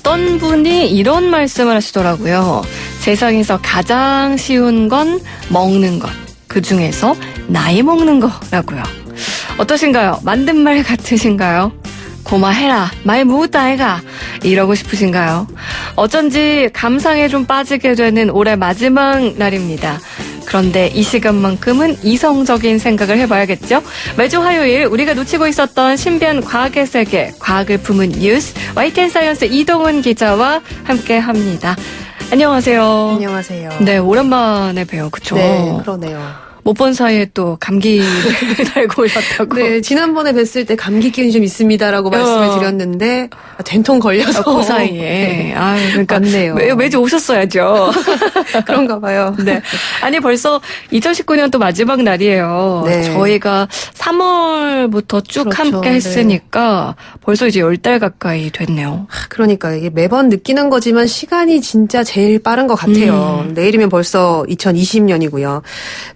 어떤 분이 이런 말씀을 하시더라고요. 세상에서 가장 쉬운 건 먹는 것. 그중에서 나이 먹는 거라고요. 어떠신가요? 만든 말 같으신가요? 고마해라, 말 무다 해가 이러고 싶으신가요? 어쩐지 감상에 좀 빠지게 되는 올해 마지막 날입니다. 그런데 이 시간만큼은 이성적인 생각을 해봐야겠죠? 매주 화요일 우리가 놓치고 있었던 신비한 과학의 세계, 과학을 품은 뉴스, YTN 사이언스 이동훈 기자와 함께합니다. 안녕하세요. 안녕하세요. 네, 오랜만에 봬요. 그쵸? 네, 그러네요. 못 본 사이에 또 감기 달고 오셨다고. 네, 지난번에 뵀을 때 감기 기운이 좀 있습니다라고 말씀을 드렸는데 된통 걸려서 그 사이에. 네. 아, 그러니까 맞네요. 매주 오셨어야죠. 그런가 봐요. 네. 아니 벌써 2019년 또 마지막 날이에요. 네. 저희가 3월부터 쭉 그렇죠. 함께 했으니까 벌써 이제 10달 가까이 됐네요. 그러니까 이게 매번 느끼는 거지만 시간이 진짜 제일 빠른 것 같아요. 내일이면 벌써 2020년이고요.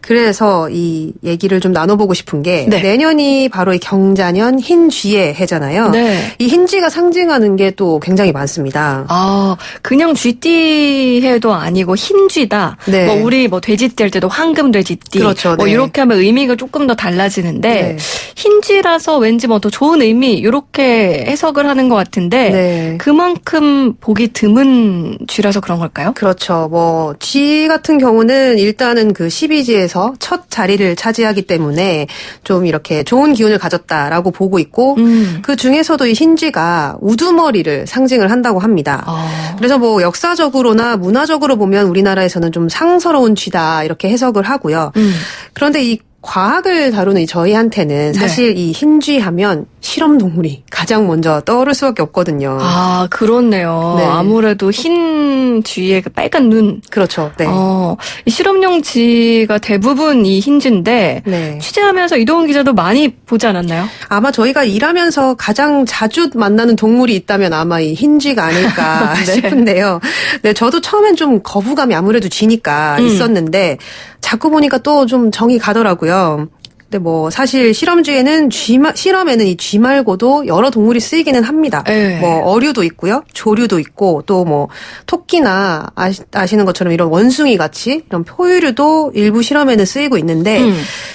그래서 이 얘기를 좀 나눠보고 싶은 게 네. 내년이 바로 이 경자년 흰쥐의 해잖아요. 네. 이 흰쥐가 상징하는 게 또 굉장히 많습니다. 아, 그냥 쥐띠 해도 아니고 흰쥐다. 네. 뭐 우리 뭐 돼지띠 할 때도 황금 돼지띠. 그렇죠. 뭐 네. 이렇게 하면 의미가 조금 더 달라지는데 네. 흰쥐라서 왠지 뭐 더 좋은 의미 이렇게 해석을 하는 것 같은데 네. 그만큼 보기 드문 쥐라서 그런 걸까요? 그렇죠. 뭐 쥐 같은 경우는 일단은 그 12지에서 첫 자리를 차지하기 때문에 좀 이렇게 좋은 기운을 가졌다라고 보고 있고 그 중에서도 이 흰쥐가 우두머리를 상징을 한다고 합니다. 그래서 뭐 역사적으로나 문화적으로 보면 우리나라에서는 좀 상서로운 쥐다 이렇게 해석을 하고요. 그런데 이 과학을 다루는 저희한테는 사실 이 흰쥐 하면 실험 동물이 가장 먼저 떠오를 수밖에 없거든요. 아, 그렇네요. 네. 아무래도 흰 쥐의 그 빨간 눈. 그렇죠. 네. 이 실험용 쥐가 대부분 이 흰쥐인데 네. 취재하면서 이동훈 기자도 많이 보지 않았나요? 아마 저희가 일하면서 가장 자주 만나는 동물이 있다면 아마 이 흰쥐가 아닐까 네. 싶은데요. 네, 저도 처음엔 좀 거부감이 아무래도 쥐니까 있었는데 자꾸 보니까 또 좀 정이 가더라고요. 근데 뭐 사실 실험에는 이 쥐 말고도 여러 동물이 쓰이기는 합니다. 네. 뭐 어류도 있고요, 조류도 있고 또 뭐 토끼나 아시는 것처럼 이런 원숭이 같이 이런 포유류도 일부 실험에는 쓰이고 있는데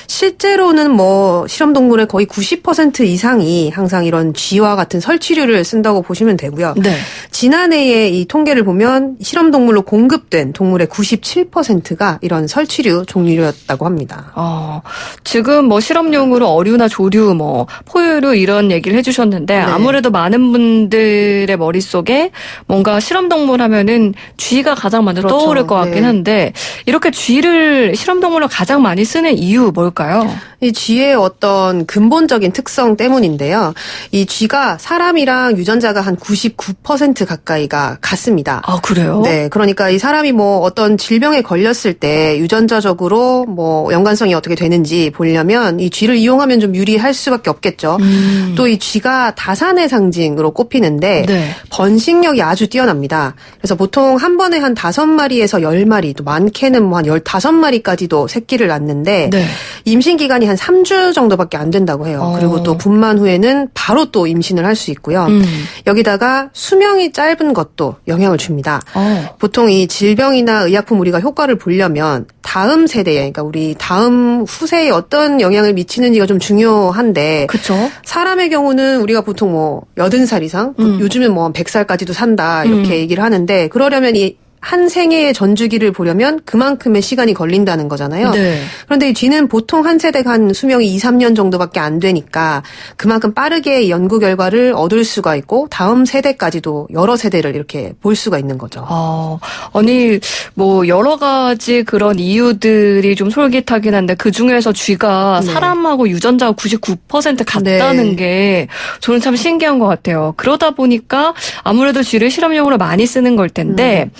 실제로는 뭐 실험 동물의 거의 90% 이상이 항상 이런 쥐와 같은 설치류를 쓴다고 보시면 되고요. 네. 지난해에 이 통계를 보면 실험 동물로 공급된 동물의 97%가 이런 설치류 종류였다고 합니다. 지금 뭐 실험용으로 어류나 조류, 뭐 포유류 이런 얘기를 해주셨는데 아무래도 많은 분들의 머릿속에 뭔가 실험동물 하면은 쥐가 가장 먼저 그렇죠. 떠오를 것 같긴 한데 이렇게 쥐를 실험동물로 가장 많이 쓰는 이유 뭘까요? 이 쥐의 어떤 근본적인 특성 때문인데요. 이 쥐가 사람이랑 유전자가 한 99% 가까이가 같습니다. 아, 그래요? 네. 그러니까 이 사람이 뭐 어떤 질병에 걸렸을 때 유전자적으로 뭐 연관성이 어떻게 되는지 보려면 이 쥐를 이용하면 좀 유리할 수밖에 없겠죠. 또 이 쥐가 다산의 상징으로 꼽히는데 번식력이 아주 뛰어납니다. 그래서 보통 한 번에 한 5마리에서 10마리, 또 많게는 뭐 한 15마리까지도 새끼를 낳는데 임신 기간이 한 3주 정도밖에 안 된다고 해요. 그리고 또 분만 후에는 바로 또 임신을 할 수 있고요. 여기다가 수명이 짧은 것도 영향을 줍니다. 보통 이 질병이나 의약품 우리가 효과를 보려면 다음 세대에, 그러니까 우리 다음 후세에 어떤 영향을 미치는지가 좀 중요한데 그렇죠. 사람의 경우는 우리가 보통 뭐 80살 이상, 요즘은 뭐 100살까지도 산다 이렇게 얘기를 하는데 그러려면 이 한 생애의 전주기를 보려면 그만큼의 시간이 걸린다는 거잖아요. 그런데 이 쥐는 보통 한 세대가 한 수명이 2, 3년 정도밖에 안 되니까 그만큼 빠르게 연구 결과를 얻을 수가 있고 다음 세대까지도 여러 세대를 이렇게 볼 수가 있는 거죠. 아니 뭐 여러 가지 그런 이유들이 좀 솔깃하긴 한데 그중에서 쥐가 사람하고 유전자가 99% 같다는 게 저는 참 신기한 것 같아요. 그러다 보니까 아무래도 쥐를 실험용으로 많이 쓰는 걸 텐데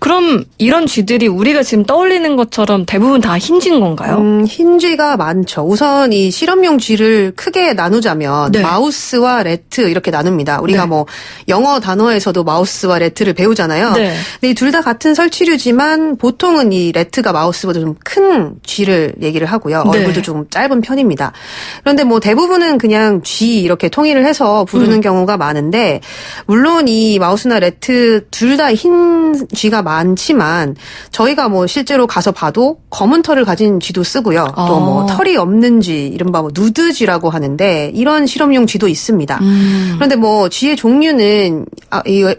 그럼 이런 쥐들이 우리가 지금 떠올리는 것처럼 대부분 다 흰쥐인 건가요? 흰 쥐가 많죠. 우선 이 실험용 쥐를 크게 나누자면 네. 마우스와 래트 이렇게 나눕니다. 우리가 네. 뭐 영어 단어에서도 마우스와 래트를 배우잖아요. 네. 근데 둘 다 같은 설치류지만 보통은 이 래트가 마우스보다 좀 큰 쥐를 얘기를 하고요. 네. 얼굴도 좀 짧은 편입니다. 그런데 뭐 대부분은 그냥 쥐 이렇게 통일을 해서 부르는 경우가 많은데 물론 이 마우스나 래트 둘 다 흰 쥐가 많지만 저희가 뭐 실제로 가서 봐도 검은 털을 가진 쥐도 쓰고요. 또 뭐 털이 없는 쥐, 이른바 뭐 누드쥐라고 하는데 이런 실험용 쥐도 있습니다. 그런데 뭐 쥐의 종류는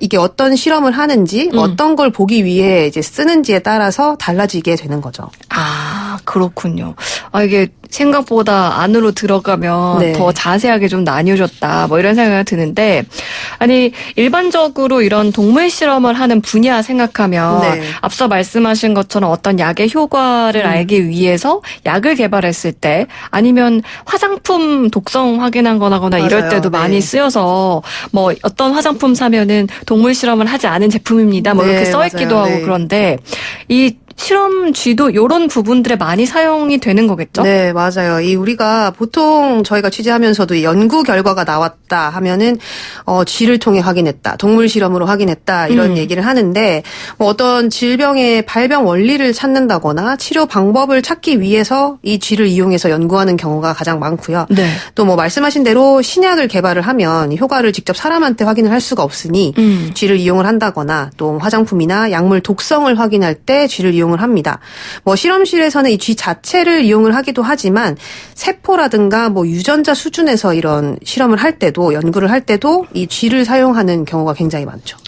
이게 어떤 실험을 하는지 어떤 걸 보기 위해 이제 쓰는지에 따라서 달라지게 되는 거죠. 아, 그렇군요. 이게 생각보다 안으로 들어가면 네. 더 자세하게 좀 나뉘어졌다. 뭐 이런 생각이 드는데, 아니, 일반적으로 이런 동물 실험을 하는 분야 생각하면 네. 앞서 말씀하신 것처럼 어떤 약의 효과를 알기 위해서 약을 개발했을 때 아니면 화장품 독성 확인한 거나 이럴 맞아요. 때도 네. 많이 쓰여서 뭐 어떤 화장품 사면은 동물 실험을 하지 않은 제품입니다. 뭐 네, 이렇게 써있기도 맞아요. 하고 네. 그런데 이 실험쥐도 이런 부분들에 많이 사용이 되는 거겠죠? 네, 맞아요. 우리가 보통 저희가 취재하면서도 이 연구 결과가 나왔다 하면은 쥐를 통해 확인했다, 동물 실험으로 확인했다 이런 얘기를 하는데 뭐 어떤 질병의 발병 원리를 찾는다거나 치료 방법을 찾기 위해서 이 쥐를 이용해서 연구하는 경우가 가장 많고요. 네. 또 뭐 말씀하신 대로 신약을 개발을 하면 효과를 직접 사람한테 확인을 할 수가 없으니 쥐를 이용을 한다거나 또 화장품이나 약물 독성을 확인할 때 쥐를 이용을 합니다. 뭐 실험실에서는 이 쥐 자체를 이용을 하기도 하지만 세포라든가 뭐 유전자 수준에서 이런 실험을 할 때도 연구를 할 때도 이 쥐를 사용하는 경우가 굉장히 많죠.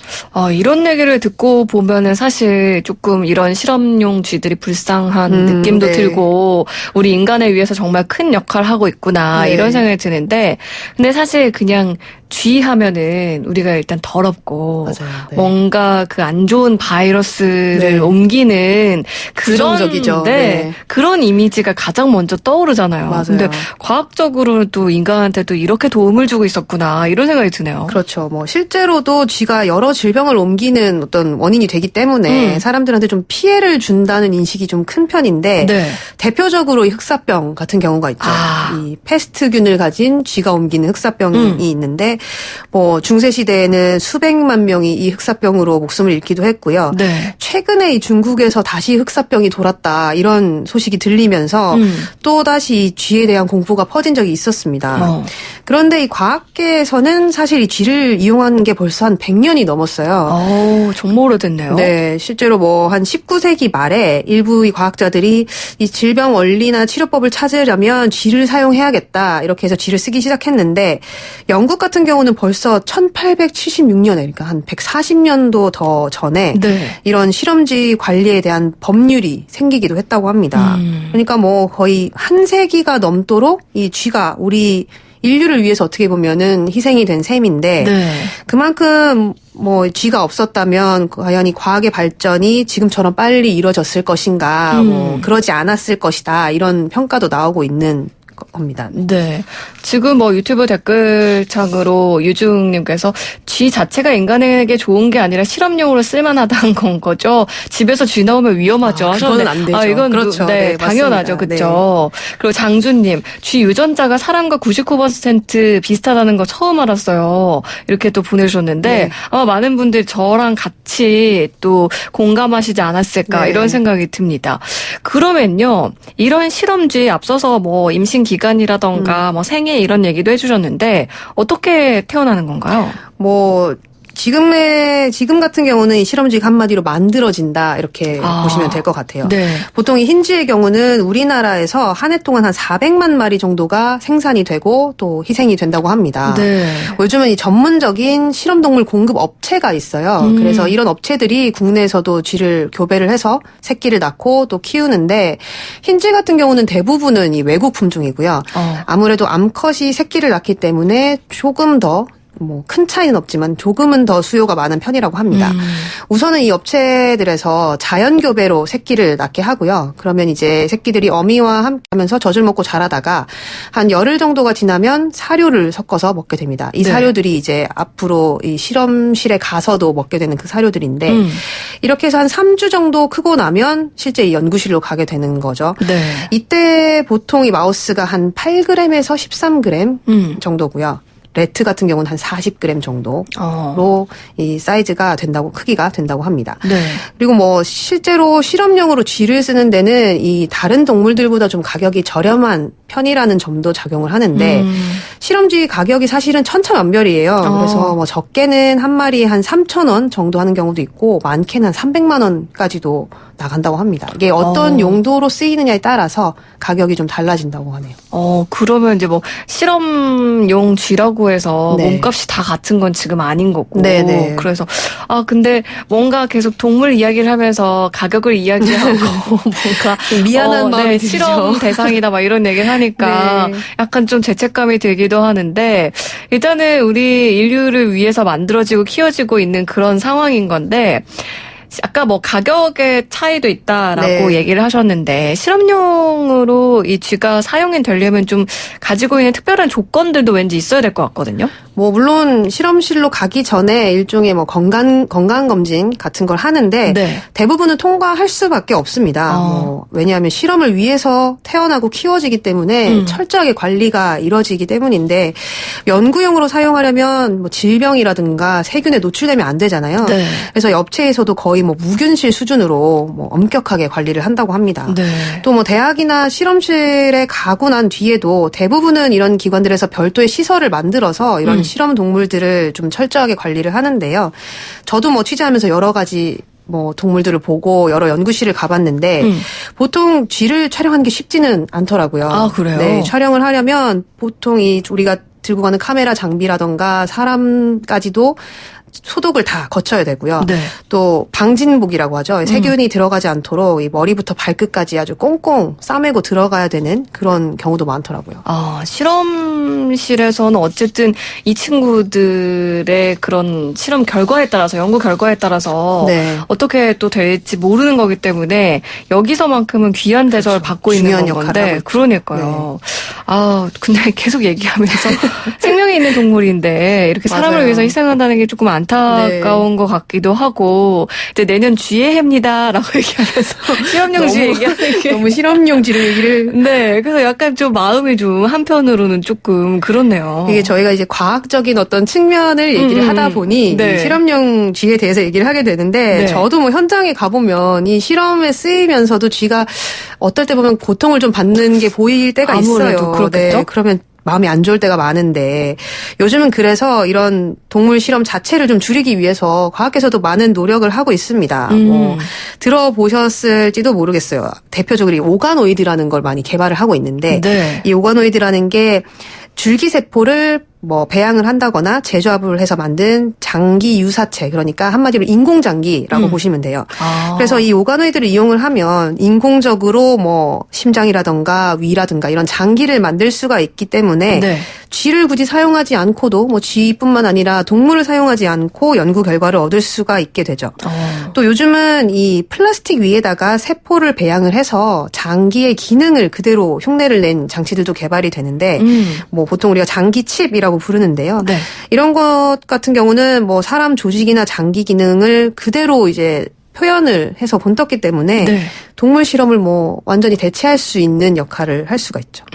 이런 얘기를 듣고 보면은 사실 조금 이런 실험용 쥐들이 불쌍한 느낌도 네. 들고 우리 인간을 위해서 정말 큰 역할을 하고 있구나 네. 이런 생각이 드는데 근데 사실 그냥 쥐 하면은 우리가 일단 더럽고 맞아요. 네. 뭔가 그 안 좋은 바이러스를 네. 옮기는 그런 부정적이죠. 네, 네. 그런 이미지가 가장 먼저 떠오르잖아요. 맞아요. 근데 과학적으로도 인간한테도 이렇게 도움을 주고 있었구나 이런 생각이 드네요. 그렇죠. 뭐 실제로도 쥐가 여러 질병을 옮기는 어떤 원인이 되기 때문에 사람들한테 좀 피해를 준다는 인식이 좀 큰 편인데 네. 대표적으로 이 흑사병 같은 경우가 있죠. 이 페스트균을 가진 쥐가 옮기는 흑사병이 있는데 뭐 중세 시대에는 수백만 명이 이 흑사병으로 목숨을 잃기도 했고요. 네. 최근에 이 중국에서 다시 흑사병이 돌았다 이런 소식이 들리면서 또 다시 이 쥐에 대한 공포가 퍼진 적이 있었습니다. 그런데 이 과학계에서는 사실 이 쥐를 이용한 게 벌써 한 100년이 넘었어요. 정말 오래됐네요. 네, 실제로 뭐 한 19세기 말에 일부 이 과학자들이 이 질병 원리나 치료법을 찾으려면 쥐를 사용해야겠다 이렇게 해서 쥐를 쓰기 시작했는데 영국 같은 경우는 벌써 1876년에 그러니까 한 140년도 더 전에 네. 이런 실험쥐 관리에 대한 법률이 생기기도 했다고 합니다. 그러니까 뭐 거의 한 세기가 넘도록 이 쥐가 우리 인류를 위해서 어떻게 보면은 희생이 된 셈인데 네. 그만큼 뭐 쥐가 없었다면 과연 이 과학의 발전이 지금처럼 빨리 이루어졌을 것인가 뭐 그러지 않았을 것이다 이런 평가도 나오고 있는 겁니다. 네. 지금 뭐 유튜브 댓글창으로 유중님께서 쥐 자체가 인간에게 좋은 게 아니라 실험용으로 쓸만하다는 건 거죠. 집에서 쥐 나오면 위험하죠. 그거는 안 되죠. 이건 그렇죠. 네, 네, 당연하죠. 맞습니다. 그렇죠. 그리고 장준님, 쥐 유전자가 사람과 99% 비슷하다는 거 처음 알았어요. 이렇게 또 보내주셨는데 네. 아마 많은 분들이 저랑 같이 또 공감하시지 않았을까 네. 이런 생각이 듭니다. 그러면요, 이런 실험쥐에 앞서서 뭐 임신 기간이라던가 뭐 생애 이런 얘기도 해주셨는데 어떻게 태어나는 건가요? 뭐 지금 같은 경우는 이 실험쥐가 한마디로 만들어진다 이렇게 보시면 될 것 같아요. 네. 보통 이 흰쥐의 경우는 우리나라에서 한 해 동안 한 400만 마리 정도가 생산이 되고 또 희생이 된다고 합니다. 네. 요즘은 이 전문적인 실험동물 공급 업체가 있어요. 그래서 이런 업체들이 국내에서도 쥐를 교배를 해서 새끼를 낳고 또 키우는데 흰쥐 같은 경우는 대부분은 이 외국 품종이고요. 아무래도 암컷이 새끼를 낳기 때문에 조금 더 뭐 큰 차이는 없지만 조금은 더 수요가 많은 편이라고 합니다. 우선은 이 업체들에서 자연교배로 새끼를 낳게 하고요. 그러면 이제 새끼들이 어미와 함께 하면서 젖을 먹고 자라다가 한 열흘 정도가 지나면 사료를 섞어서 먹게 됩니다. 이 네. 사료들이 이제 앞으로 이 실험실에 가서도 먹게 되는 그 사료들인데 이렇게 해서 한 3주 정도 크고 나면 실제 이 연구실로 가게 되는 거죠. 네. 이때 보통 이 마우스가 한 8g에서 13g 정도고요. 레트 같은 경우는 한 40g 정도로 이 사이즈가 된다고, 크기가 된다고 합니다. 네. 그리고 뭐 실제로 실험용으로 쥐를 쓰는 데는 이 다른 동물들보다 좀 가격이 저렴한 편이라는 점도 작용을 하는데 실험쥐 가격이 사실은 천차만별이에요. 그래서 뭐 적게는 한 마리에 한 3,000원 정도 하는 경우도 있고 많게는 한 300만 원까지도 나간다고 합니다. 이게 어떤 용도로 쓰이느냐에 따라서 가격이 좀 달라진다고 하네요. 그러면 이제 뭐 실험용 쥐라고 해서 네. 몸값이 다 같은 건 지금 아닌 거고. 네네. 그래서 근데 뭔가 계속 동물 이야기를 하면서 가격을 이야기하고 뭔가 미안한 마음이 들죠. 실험 대상이다 막 이런 얘기를 하니까 네. 약간 좀 죄책감이 들기도 하는데 일단은 우리 인류를 위해서 만들어지고 키워지고 있는 그런 상황인 건데 아까 뭐 가격의 차이도 있다라고 네. 얘기를 하셨는데 실험용으로 이 쥐가 사용이 되려면 좀 가지고 있는 특별한 조건들도 왠지 있어야 될 것 같거든요. 뭐 물론 실험실로 가기 전에 일종의 뭐 건강 검진 같은 걸 하는데 네. 대부분은 통과할 수밖에 없습니다. 뭐 왜냐하면 실험을 위해서 태어나고 키워지기 때문에 철저하게 관리가 이루어지기 때문인데 연구용으로 사용하려면 뭐 질병이라든가 세균에 노출되면 안 되잖아요. 네. 그래서 업체에서도 거의 뭐 무균실 수준으로 뭐 엄격하게 관리를 한다고 합니다. 네. 또 뭐 대학이나 실험실에 가고 난 뒤에도 대부분은 이런 기관들에서 별도의 시설을 만들어서 이런 실험 동물들을 좀 철저하게 관리를 하는데요. 저도 뭐 취재하면서 여러 가지 뭐 동물들을 보고 여러 연구실을 가봤는데 보통 쥐를 촬영하는 게 쉽지는 않더라고요. 아, 그래요? 네, 촬영을 하려면 보통 이 우리가 들고 가는 카메라 장비라던가 사람까지도 소독을 다 거쳐야 되고요. 네. 또 방진복이라고 하죠. 세균이 들어가지 않도록 이 머리부터 발끝까지 아주 꽁꽁 싸매고 들어가야 되는 그런 경우도 많더라고요. 실험실에서는 어쨌든 이 친구들의 그런 실험 결과에 따라서 연구 결과에 따라서 네. 어떻게 또 될지 모르는 거기 때문에 여기서만큼은 귀한 대접을 받고 있는 중요한 건데 역할을 하고 있죠. 그러니까요. 근데 계속 얘기하면서 생명이 있는 동물인데 이렇게 사람을 맞아요. 위해서 희생한다는 게 조금 안타까운 것 같기도 하고 이제 내년 쥐의 해입니다라고 얘기하면서 실험용 쥐 얘기하는 게 너무 실험용 쥐를 얘기를 네, 그래서 약간 좀 마음이 좀 한편으로는 조금 그렇네요. 이게 저희가 이제 과학적인 어떤 측면을 얘기를 하다 보니 네. 이 실험용 쥐에 대해서 얘기를 하게 되는데 네. 저도 뭐 현장에 가보면 이 실험에 쓰이면서도 쥐가 어떨 때 보면 고통을 좀 받는 게 보일 때가 아무래도 있어요. 그렇겠죠? 네, 그러면 마음이 안 좋을 때가 많은데 요즘은 그래서 이런 동물 실험 자체를 좀 줄이기 위해서 과학계에서도 많은 노력을 하고 있습니다. 뭐 들어보셨을지도 모르겠어요. 대표적으로 이 오가노이드라는 걸 많이 개발을 하고 있는데 네. 이 오가노이드라는 게 줄기세포를 뭐 배양을 한다거나 제조합을 해서 만든 장기 유사체, 그러니까 한마디로 인공장기라고 보시면 돼요. 그래서 이 오가노이드를 이용을 하면 인공적으로 뭐 심장이라든가 위라든가 이런 장기를 만들 수가 있기 때문에 네. 쥐를 굳이 사용하지 않고도 뭐 쥐뿐만 아니라 동물을 사용하지 않고 연구 결과를 얻을 수가 있게 되죠. 또 요즘은 이 플라스틱 위에다가 세포를 배양을 해서 장기의 기능을 그대로 흉내를 낸 장치들도 개발이 되는데 뭐 보통 우리가 장기 칩이라고 부르는데요. 네. 이런 것 같은 경우는 뭐 사람 조직이나 장기 기능을 그대로 이제 표현을 해서 본떴기 때문에 네. 동물 실험을 뭐 완전히 대체할 수 있는 역할을 할 수가 있죠.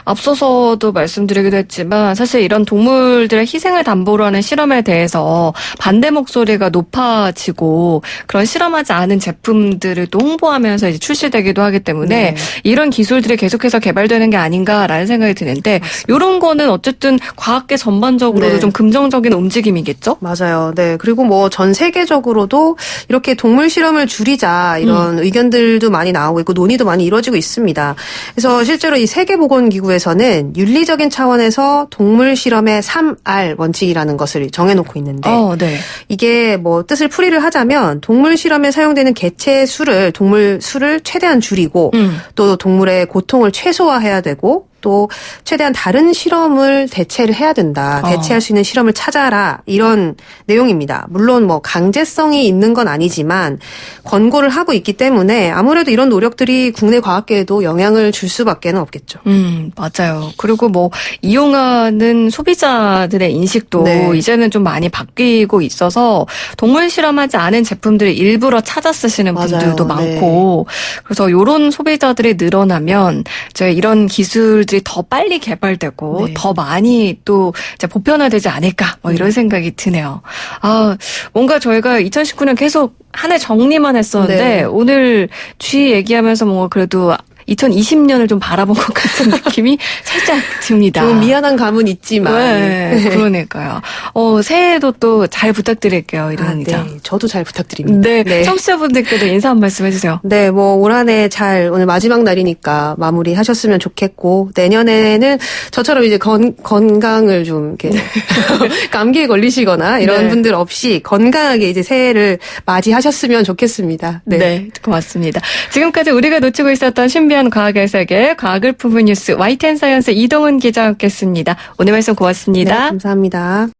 앞서서도 말씀드리기도 했지만 사실 이런 동물들의 희생을 담보로 하는 실험에 대해서 반대 목소리가 높아지고 그런 실험하지 않은 제품들을 또 홍보하면서 이제 출시되기도 하기 때문에 네. 이런 기술들이 계속해서 개발되는 게 아닌가라는 생각이 드는데 이런 거는 어쨌든 과학계 전반적으로도 네. 좀 긍정적인 움직임이겠죠? 맞아요. 네. 그리고 뭐 전 세계적으로도 이렇게 동물 실험을 줄이자 이런 의견들도 많이 나오고 있고 논의도 많이 이루어지고 있습니다. 그래서 실제로 이 세계보건기구에서는 윤리적인 차원에서 동물 실험의 3R 원칙이라는 것을 정해놓고 있는데 네. 이게 뭐 뜻을 풀이를 하자면 동물 실험에 사용되는 개체 수를 동물 수를 최대한 줄이고 또 동물의 고통을 최소화해야 되고 또 또 최대한 다른 실험을 대체를 해야 된다. 대체할 수 있는 실험을 찾아라. 이런 내용입니다. 물론 뭐 강제성이 있는 건 아니지만 권고를 하고 있기 때문에 아무래도 이런 노력들이 국내 과학계에도 영향을 줄 수밖에 없겠죠. 맞아요. 그리고 뭐 이용하는 소비자들의 인식도 네. 이제는 좀 많이 바뀌고 있어서 동물 실험하지 않은 제품들을 일부러 찾아 쓰시는 맞아요. 분들도 많고 그래서 이런 소비자들이 늘어나면 이제 이런 기술들이 더 빨리 개발되고 네. 더 많이 또 이제 보편화되지 않을까 뭐 이런 생각이 드네요. 아, 뭔가 저희가 2019년 계속 한 해 정리만 했었는데 네. 오늘 쥐 얘기하면서 뭔가 그래도 2020년을 좀 바라본 것 같은 느낌이 살짝 듭니다. 좀 미안한 감은 있지만. 네, 그러니까요. 새해에도 또 잘 부탁드릴게요, 이런 기자. 네, 저도 잘 부탁드립니다. 네, 청취자분들께도 인사 한 말씀 해주세요. 네, 뭐 올 한 해 잘 오늘 마지막 날이니까 마무리하셨으면 좋겠고 내년에는 저처럼 이제 건강을 좀 이렇게 감기에 걸리시거나 이런 네. 분들 없이 건강하게 이제 새해를 맞이하셨으면 좋겠습니다. 네, 고맙습니다. 지금까지 우리가 놓치고 있었던 신비한 과학의 세계, 과학을 품은 뉴스 YTN 사이언스 이동훈 기자와 함께했습니다. 오늘 말씀 네, 고맙습니다. 감사합니다.